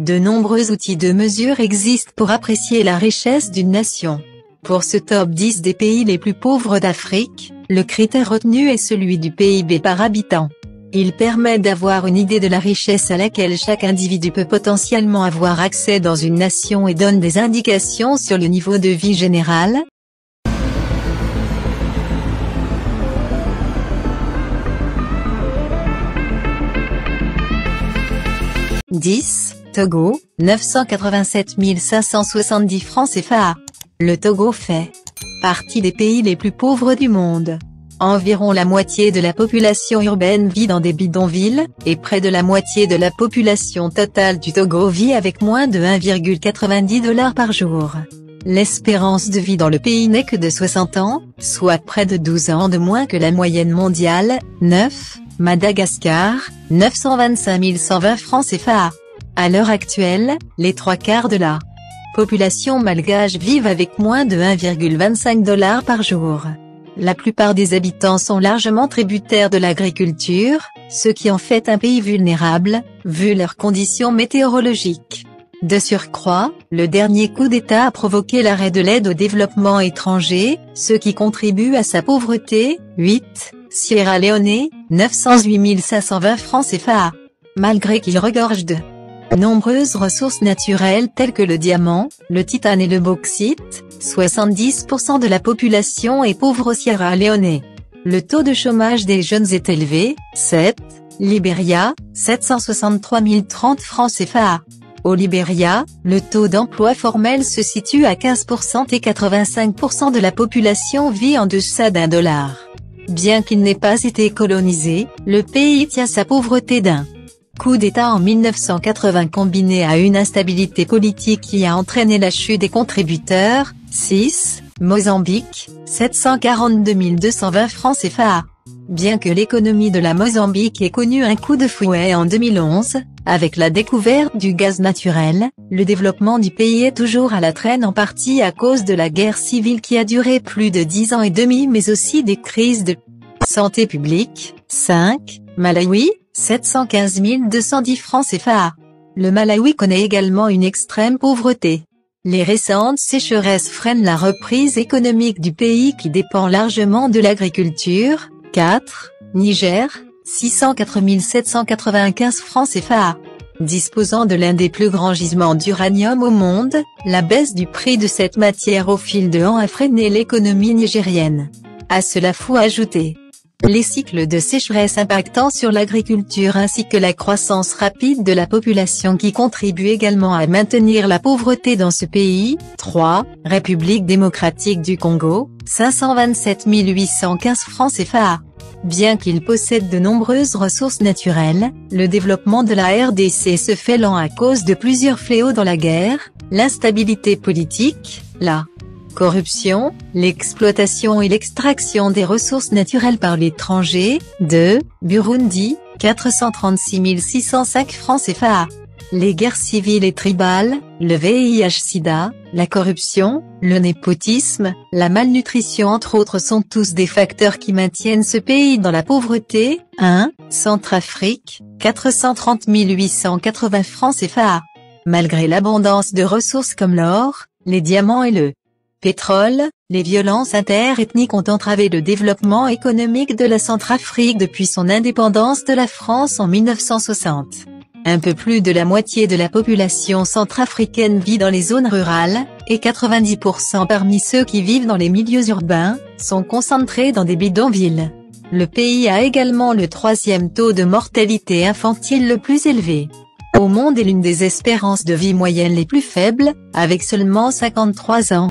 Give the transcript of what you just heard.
De nombreux outils de mesure existent pour apprécier la richesse d'une nation. Pour ce top 10 des pays les plus pauvres d'Afrique, le critère retenu est celui du PIB par habitant. Il permet d'avoir une idée de la richesse à laquelle chaque individu peut potentiellement avoir accès dans une nation et donne des indications sur le niveau de vie général. 10. Togo, 987 570 francs CFA. Le Togo fait partie des pays les plus pauvres du monde. Environ la moitié de la population urbaine vit dans des bidonvilles, et près de la moitié de la population totale du Togo vit avec moins de 1,90 $ par jour. L'espérance de vie dans le pays n'est que de 60 ans, soit près de 12 ans de moins que la moyenne mondiale. 9. Madagascar, 925 120 francs CFA. À l'heure actuelle, les 3/4 de la population malgache vivent avec moins de 1,25 $ par jour. La plupart des habitants sont largement tributaires de l'agriculture, ce qui en fait un pays vulnérable, vu leurs conditions météorologiques. De surcroît, le dernier coup d'État a provoqué l'arrêt de l'aide au développement étranger, ce qui contribue à sa pauvreté. 8. Sierra Leone, 908 520 francs CFA. Malgré qu'il regorge de nombreuses ressources naturelles telles que le diamant, le titane et le bauxite, 70% de la population est pauvre au Sierra Leone. Le taux de chômage des jeunes est élevé. 7. Libéria, 763 030 francs CFA. Au Libéria, le taux d'emploi formel se situe à 15% et 85% de la population vit en deçà d'$1. Bien qu'il n'ait pas été colonisé, le pays tient sa pauvreté d'un coup d'État en 1980 combiné à une instabilité politique qui a entraîné la chute des contributeurs. 6. Mozambique, 742 220 francs CFA. Bien que l'économie de la Mozambique ait connu un coup de fouet en 2011, avec la découverte du gaz naturel, le développement du pays est toujours à la traîne en partie à cause de la guerre civile qui a duré plus de 10 ans et demi mais aussi des crises de santé publique. 5. Malawi, 715 210 francs CFA. Le Malawi connaît également une extrême pauvreté. Les récentes sécheresses freinent la reprise économique du pays qui dépend largement de l'agriculture. 4. Niger, 604 795 francs CFA. Disposant de l'un des plus grands gisements d'uranium au monde, la baisse du prix de cette matière au fil de l'an a freiné l'économie nigérienne. À cela faut ajouter les cycles de sécheresse impactant sur l'agriculture ainsi que la croissance rapide de la population qui contribue également à maintenir la pauvreté dans ce pays. 3. République démocratique du Congo, 527 815 francs CFA. Bien qu'il possède de nombreuses ressources naturelles, le développement de la RDC se fait lent à cause de plusieurs fléaux dans la guerre, l'instabilité politique, la corruption, l'exploitation et l'extraction des ressources naturelles par l'étranger. 2. Burundi, 436 605 francs CFA. Les guerres civiles et tribales, le VIH-Sida, la corruption, le népotisme, la malnutrition entre autres sont tous des facteurs qui maintiennent ce pays dans la pauvreté. 1. Centrafrique, 430 880 francs CFA. Malgré l'abondance de ressources comme l'or, les diamants et le pétrole, les violences interethniques ont entravé le développement économique de la Centrafrique depuis son indépendance de la France en 1960. Un peu plus de la moitié de la population centrafricaine vit dans les zones rurales, et 90% parmi ceux qui vivent dans les milieux urbains, sont concentrés dans des bidonvilles. Le pays a également le 3e taux de mortalité infantile le plus élevé au monde et l'une des espérances de vie moyennes les plus faibles, avec seulement 53 ans.